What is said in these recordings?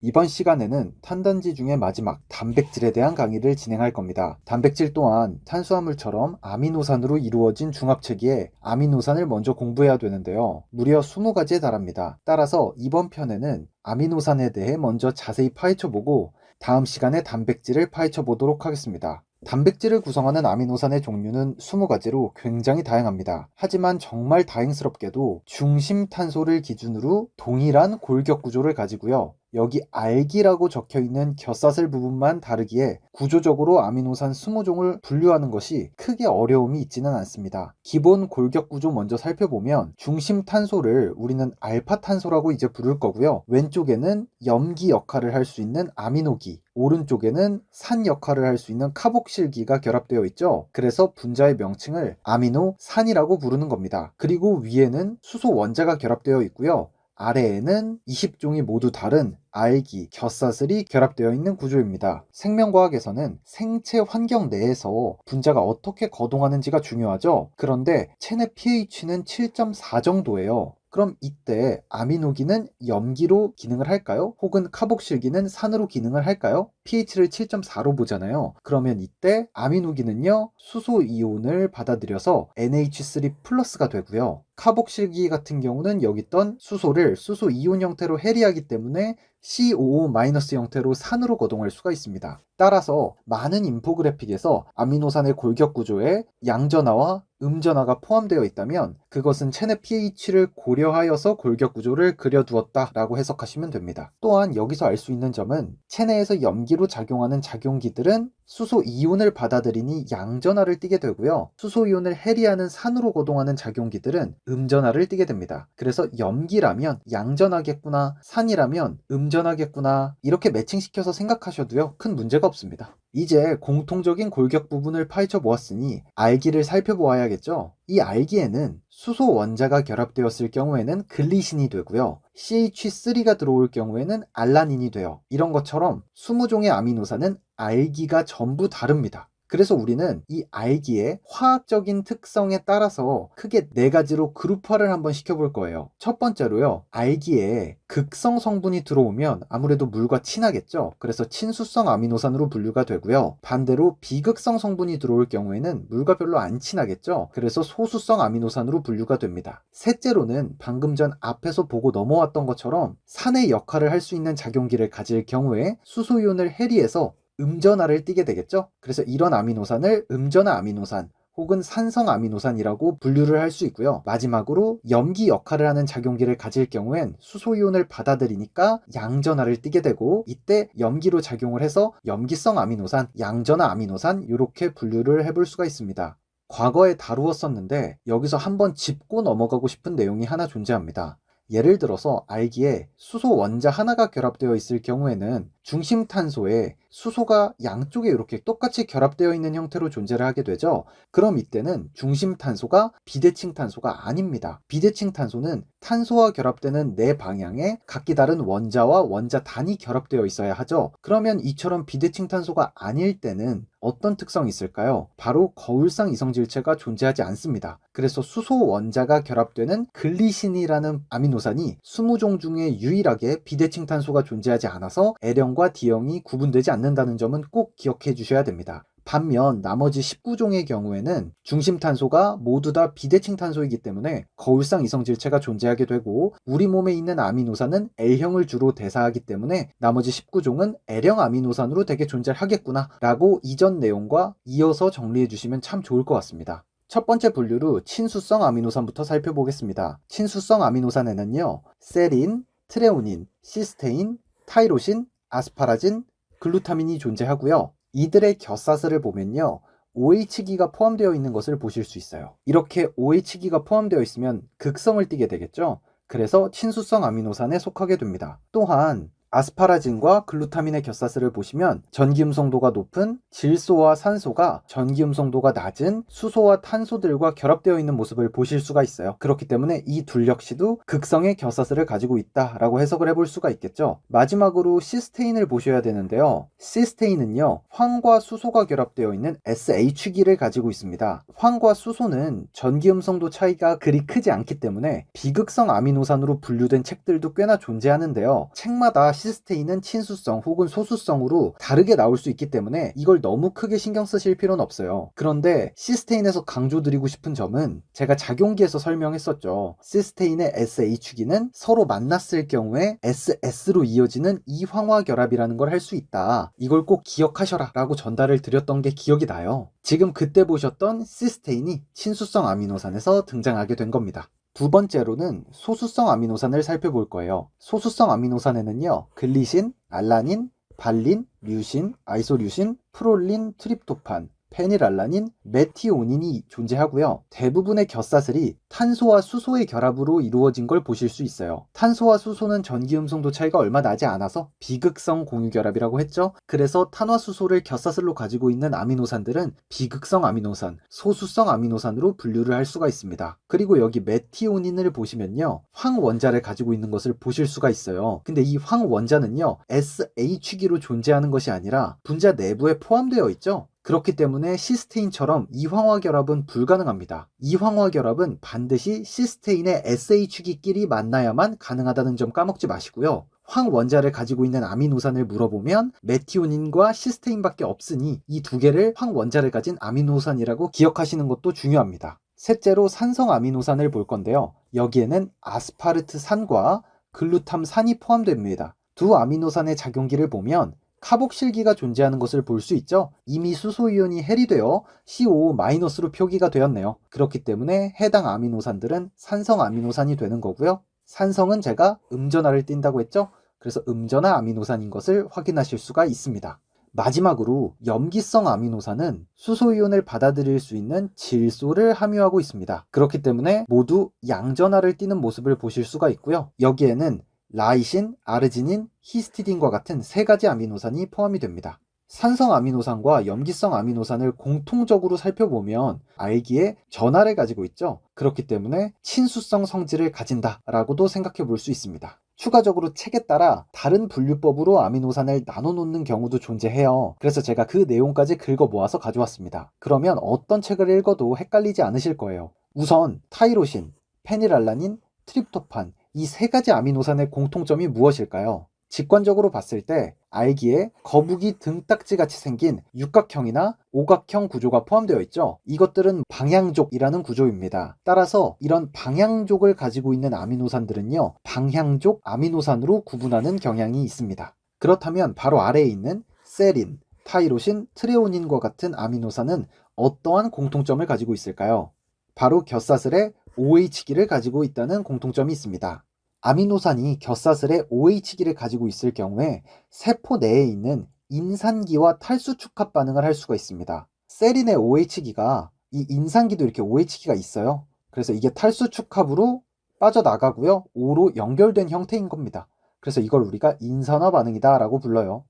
이번 시간에는 탄단지 중에 마지막 단백질에 대한 강의를 진행할 겁니다. 단백질 또한 탄수화물처럼 아미노산으로 이루어진 중합체기에 아미노산을 먼저 공부해야 되는데요. 무려 20가지에 달합니다. 따라서 이번 편에는 아미노산에 대해 먼저 자세히 파헤쳐보고 다음 시간에 단백질을 파헤쳐보도록 하겠습니다. 단백질을 구성하는 아미노산의 종류는 20가지로 굉장히 다양합니다. 하지만 정말 다행스럽게도 중심 탄소를 기준으로 동일한 골격 구조를 가지고요. 여기 알기라고 적혀있는 곁사슬 부분만 다르기에 구조적으로 아미노산 20종을 분류하는 것이 크게 어려움이 있지는 않습니다. 기본 골격 구조 먼저 살펴보면 중심 탄소를 우리는 알파 탄소라고 이제 부를 거고요. 왼쪽에는 염기 역할을 할 수 있는 아미노기, 오른쪽에는 산 역할을 할 수 있는 카복실기가 결합되어 있죠. 그래서 분자의 명칭을 아미노산이라고 부르는 겁니다. 그리고 위에는 수소 원자가 결합되어 있고요. 아래에는 20종이 모두 다른 알기, 곁사슬이 결합되어 있는 구조입니다. 생명과학에서는 생체 환경 내에서 분자가 어떻게 거동하는지가 중요하죠. 그런데 체내 pH는 7.4 정도예요. 그럼 이때 아미노기는 염기로 기능을 할까요? 혹은 카복실기는 산으로 기능을 할까요? pH를 7.4로 보잖아요. 그러면 이때 아미노기는요, 수소 이온을 받아들여서 NH3 플러스가 되고요. 카복실기 같은 경우는 여기 있던 수소를 수소 이온 형태로 해리하기 때문에 COO- 형태로 산으로 거동할 수가 있습니다. 따라서 많은 인포그래픽에서 아미노산의 골격 구조에 양전하와 음전하가 포함되어 있다면 그것은 체내 pH를 고려하여서 골격 구조를 그려두었다라고 해석하시면 됩니다. 또한 여기서 알 수 있는 점은 체내에서 염기로 작용하는 작용기들은 수소 이온을 받아들이니 양전하를 띠게 되고요. 수소 이온을 해리하는 산으로 거동하는 작용기들은 음전하를 띠게 됩니다. 그래서 염기라면 양전하겠구나, 산이라면 음전하겠구나, 이렇게 매칭시켜서 생각하셔도요, 큰 문제가 없습니다. 이제 공통적인 골격 부분을 파헤쳐 보았으니 알기를 살펴보아야겠죠. 이 알기에는 수소 원자가 결합되었을 경우에는 글리신이 되고요. CH3가 들어올 경우에는 알라닌이 돼요. 이런 것처럼 20종의 아미노산은 알기가 전부 다릅니다. 그래서 우리는 이 알기의 화학적인 특성에 따라서 크게 4가지로 그룹화를 한번 시켜볼 거예요. 첫 번째로요, 알기에 극성 성분이 들어오면 아무래도 물과 친하겠죠. 그래서 친수성 아미노산으로 분류가 되고요. 반대로 비극성 성분이 들어올 경우에는 물과 별로 안 친하겠죠. 그래서 소수성 아미노산으로 분류가 됩니다. 셋째로는 방금 전 앞에서 보고 넘어왔던 것처럼 산의 역할을 할 수 있는 작용기를 가질 경우에 수소이온을 해리해서 음전하를 띠게 되겠죠. 그래서 이런 아미노산을 음전하 아미노산 혹은 산성 아미노산이라고 분류를 할 수 있고요. 마지막으로 염기 역할을 하는 작용기를 가질 경우엔 수소이온을 받아들이니까 양전하를 띠게 되고, 이때 염기로 작용을 해서 염기성 아미노산, 양전하 아미노산, 이렇게 분류를 해볼 수가 있습니다. 과거에 다루었었는데 여기서 한번 짚고 넘어가고 싶은 내용이 하나 존재합니다. 예를 들어서 알기에 수소 원자 하나가 결합되어 있을 경우에는 중심 탄소에 수소가 양쪽에 이렇게 똑같이 결합되어 있는 형태로 존재를 하게 되죠. 그럼 이때는 중심 탄소가 비대칭 탄소가 아닙니다. 비대칭 탄소는 탄소와 결합되는 네 방향에 각기 다른 원자와 원자단이 결합되어 있어야 하죠. 그러면 이처럼 비대칭 탄소가 아닐 때는 어떤 특성이 있을까요? 바로 거울상 이성질체가 존재하지 않습니다. 그래서 수소 원자가 결합되는 글리신이라는 아미노산이 20종 중에 유일하게 비대칭 탄소가 존재하지 않아서 L형과 D형이 구분되지 않는다는 점은 꼭 기억해 주셔야 됩니다. 반면 나머지 19종의 경우에는 중심 탄소가 모두 다 비대칭 탄소이기 때문에 거울상 이성질체가 존재하게 되고, 우리 몸에 있는 아미노산은 L형을 주로 대사하기 때문에 나머지 19종은 L형 아미노산으로 되게 존재하겠구나 라고 이전 내용과 이어서 정리해 주시면 참 좋을 것 같습니다. 첫 번째 분류로 친수성 아미노산부터 살펴보겠습니다. 친수성 아미노산에는요, 세린, 트레오닌, 시스테인, 타이로신, 아스파라진, 글루타민이 존재하고요. 이들의 곁사슬을 보면요, OH기가 포함되어 있는 것을 보실 수 있어요. 이렇게 OH기가 포함되어 있으면 극성을 띠게 되겠죠. 그래서 친수성 아미노산에 속하게 됩니다. 또한 아스파라진과 글루타민의 곁사슬을 보시면 전기음성도가 높은 질소와 산소가 전기음성도가 낮은 수소와 탄소들과 결합되어 있는 모습을 보실 수가 있어요. 그렇기 때문에 이 둘 역시도 극성의 곁사슬을 가지고 있다라고 해석을 해볼 수가 있겠죠. 마지막으로 시스테인을 보셔야 되는데요. 시스테인은요, 황과 수소가 결합되어 있는 SH기를 가지고 있습니다. 황과 수소는 전기음성도 차이가 그리 크지 않기 때문에 비극성 아미노산으로 분류된 책들도 꽤나 존재하는데요. 책마다 시스테인은 친수성 혹은 소수성으로 다르게 나올 수 있기 때문에 이걸 너무 크게 신경 쓰실 필요는 없어요. 그런데 시스테인에서 강조드리고 싶은 점은 제가 작용기에서 설명했었죠. 시스테인의 SH기는 서로 만났을 경우에 SS로 이어지는 이황화 결합이라는 걸 할 수 있다. 이걸 꼭 기억하셔라 라고 전달을 드렸던 게 기억이 나요. 지금 그때 보셨던 시스테인이 친수성 아미노산에서 등장하게 된 겁니다. 두 번째로는 소수성 아미노산을 살펴볼 거예요. 소수성 아미노산에는요, 글리신, 알라닌, 발린, 류신, 아이소류신, 프롤린, 트립토판, 페닐알라닌, 메티오닌이 존재하고요. 대부분의 겹사슬이 탄소와 수소의 결합으로 이루어진 걸 보실 수 있어요. 탄소와 수소는 전기음성도 차이가 얼마 나지 않아서 비극성 공유결합이라고 했죠. 그래서 탄화수소를 겹사슬로 가지고 있는 아미노산들은 비극성 아미노산, 소수성 아미노산으로 분류를 할 수가 있습니다. 그리고 여기 메티오닌을 보시면요, 황원자를 가지고 있는 것을 보실 수가 있어요. 근데 이 황원자는요, SH기로 존재하는 것이 아니라 분자 내부에 포함되어 있죠. 그렇기 때문에 시스테인처럼 이황화 결합은 불가능합니다. 이황화 결합은 반드시 시스테인의 SH기끼리 만나야만 가능하다는 점 까먹지 마시고요. 황원자를 가지고 있는 아미노산을 물어보면 메티오닌과 시스테인밖에 없으니 이 두 개를 황원자를 가진 아미노산이라고 기억하시는 것도 중요합니다. 셋째로 산성 아미노산을 볼 건데요. 여기에는 아스파르트산과 글루탐산이 포함됩니다. 두 아미노산의 작용기를 보면 카복실기가 존재하는 것을 볼 수 있죠. 이미 수소이온이 해리되어 COO-로 표기가 되었네요. 그렇기 때문에 해당 아미노산들은 산성 아미노산이 되는 거고요. 산성은 제가 음전하를 띈다고 했죠. 그래서 음전하 아미노산인 것을 확인하실 수가 있습니다. 마지막으로 염기성 아미노산은 수소이온을 받아들일 수 있는 질소를 함유하고 있습니다. 그렇기 때문에 모두 양전하를 띠는 모습을 보실 수가 있고요. 여기에는 라이신, 아르지닌, 히스티딘과 같은 세 가지 아미노산이 포함이 됩니다. 산성 아미노산과 염기성 아미노산을 공통적으로 살펴보면 알기에 전하를 가지고 있죠. 그렇기 때문에 친수성 성질을 가진다라고도 생각해 볼 수 있습니다. 추가적으로 책에 따라 다른 분류법으로 아미노산을 나눠 놓는 경우도 존재해요. 그래서 제가 그 내용까지 긁어 모아서 가져왔습니다. 그러면 어떤 책을 읽어도 헷갈리지 않으실 거예요. 우선 타이로신, 페닐알라닌, 트립토판, 이 세 가지 아미노산의 공통점이 무엇일까요? 직관적으로 봤을 때 알기에 거북이 등딱지 같이 생긴 육각형이나 오각형 구조가 포함되어 있죠. 이것들은 방향족이라는 구조입니다. 따라서 이런 방향족을 가지고 있는 아미노산들은요, 방향족 아미노산으로 구분하는 경향이 있습니다. 그렇다면 바로 아래에 있는 세린, 타이로신, 트레오닌과 같은 아미노산은 어떠한 공통점을 가지고 있을까요? 바로 겹사슬에 OH기를 가지고 있다는 공통점이 있습니다. 아미노산이 겹사슬에 OH기를 가지고 있을 경우에 세포 내에 있는 인산기와 탈수 축합 반응을 할 수가 있습니다. 세린의 OH기가 이 인산기도 이렇게 OH기가 있어요. 그래서 이게 탈수 축합으로 빠져나가고요. O로 연결된 형태인 겁니다. 그래서 이걸 우리가 인산화 반응이다 라고 불러요.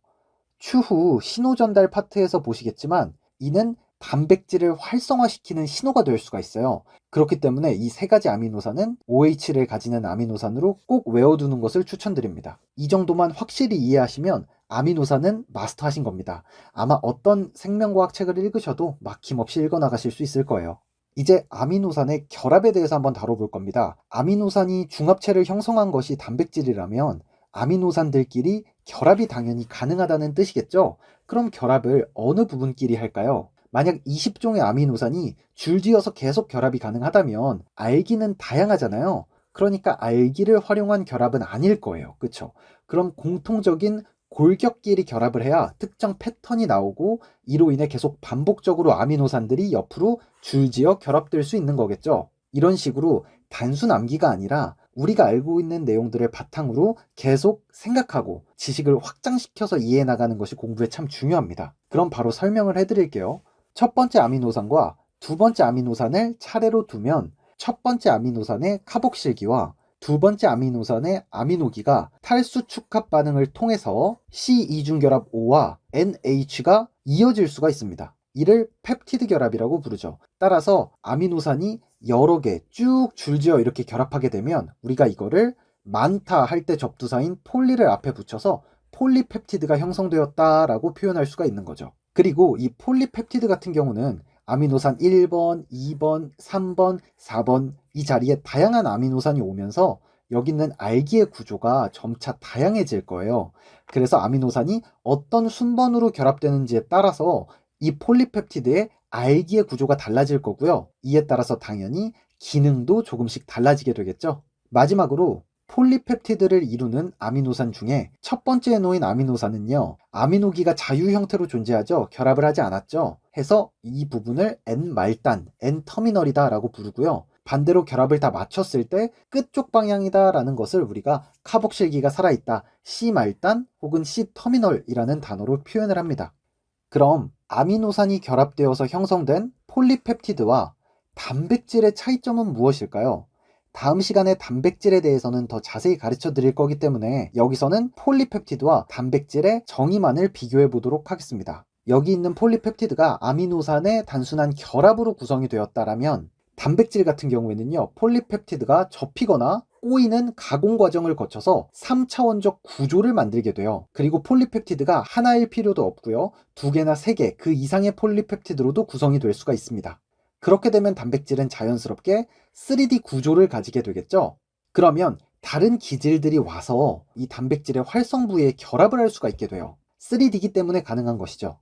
추후 신호 전달 파트에서 보시겠지만 이는 단백질을 활성화시키는 신호가 될 수가 있어요. 그렇기 때문에 이 세 가지 아미노산은 OH를 가지는 아미노산으로 꼭 외워두는 것을 추천드립니다. 이 정도만 확실히 이해하시면 아미노산은 마스터하신 겁니다. 아마 어떤 생명과학 책을 읽으셔도 막힘없이 읽어나가실 수 있을 거예요. 이제 아미노산의 결합에 대해서 한번 다뤄볼 겁니다. 아미노산이 중합체를 형성한 것이 단백질이라면 아미노산들끼리 결합이 당연히 가능하다는 뜻이겠죠? 그럼 결합을 어느 부분끼리 할까요? 만약 20종의 아미노산이 줄지어서 계속 결합이 가능하다면 알기는 다양하잖아요. 그러니까 알기를 활용한 결합은 아닐 거예요. 그쵸? 그럼 공통적인 골격끼리 결합을 해야 특정 패턴이 나오고 이로 인해 계속 반복적으로 아미노산들이 옆으로 줄지어 결합될 수 있는 거겠죠. 이런 식으로 단순 암기가 아니라 우리가 알고 있는 내용들을 바탕으로 계속 생각하고 지식을 확장시켜서 이해해 나가는 것이 공부에 참 중요합니다. 그럼 바로 설명을 해드릴게요. 첫 번째 아미노산과 두 번째 아미노산을 차례로 두면 첫 번째 아미노산의 카복실기와 두 번째 아미노산의 아미노기가 탈수 축합 반응을 통해서 C2중결합 O와 NH가 이어질 수가 있습니다. 이를 펩티드 결합이라고 부르죠. 따라서 아미노산이 여러 개 쭉 줄지어 이렇게 결합하게 되면 우리가 이거를 많다 할 때 접두사인 폴리를 앞에 붙여서 폴리펩티드가 형성되었다라고 표현할 수가 있는 거죠. 그리고 이 폴리펩티드 같은 경우는 아미노산 1번, 2번, 3번, 4번 이 자리에 다양한 아미노산이 오면서 여기 있는 알기의 구조가 점차 다양해질 거예요. 그래서 아미노산이 어떤 순번으로 결합되는지에 따라서 이 폴리펩티드의 알기의 구조가 달라질 거고요. 이에 따라서 당연히 기능도 조금씩 달라지게 되겠죠. 마지막으로 폴리펩티드를 이루는 아미노산 중에 첫 번째에 놓인 아미노산은요, 아미노기가 자유 형태로 존재하죠. 결합을 하지 않았죠. 해서 이 부분을 N-말단, N-터미널이다 라고 부르고요. 반대로 결합을 다 마쳤을 때 끝쪽 방향이다 라는 것을 우리가 카복실기가 살아있다, C-말단 혹은 C-터미널이라는 단어로 표현을 합니다. 그럼 아미노산이 결합되어서 형성된 폴리펩티드와 단백질의 차이점은 무엇일까요? 다음 시간에 단백질에 대해서는 더 자세히 가르쳐 드릴 거기 때문에 여기서는 폴리펩티드와 단백질의 정의만을 비교해 보도록 하겠습니다. 여기 있는 폴리펩티드가 아미노산의 단순한 결합으로 구성이 되었다라면 단백질 같은 경우에는요, 폴리펩티드가 접히거나 꼬이는 가공 과정을 거쳐서 3차원적 구조를 만들게 돼요. 그리고 폴리펩티드가 하나일 필요도 없고요. 2개나 3개, 그 이상의 폴리펩티드로도 구성이 될 수가 있습니다. 그렇게 되면 단백질은 자연스럽게 3D 구조를 가지게 되겠죠. 그러면 다른 기질들이 와서 이 단백질의 활성 부위에 결합을 할 수가 있게 돼요. 3D이기 때문에 가능한 것이죠.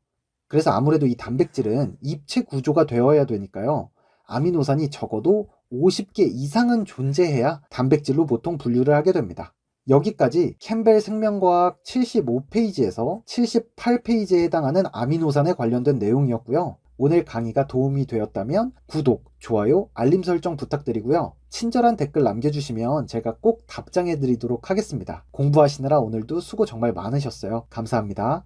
그래서 아무래도 이 단백질은 입체 구조가 되어야 되니까요. 아미노산이 적어도 50개 이상은 존재해야 단백질로 보통 분류를 하게 됩니다. 여기까지 캠벨 생명과학 75페이지에서 78페이지에 해당하는 아미노산에 관련된 내용이었고요. 오늘 강의가 도움이 되었다면 구독, 좋아요, 알림 설정 부탁드리고요. 친절한 댓글 남겨주시면 제가 꼭 답장해 드리도록 하겠습니다. 공부하시느라 오늘도 수고 정말 많으셨어요. 감사합니다.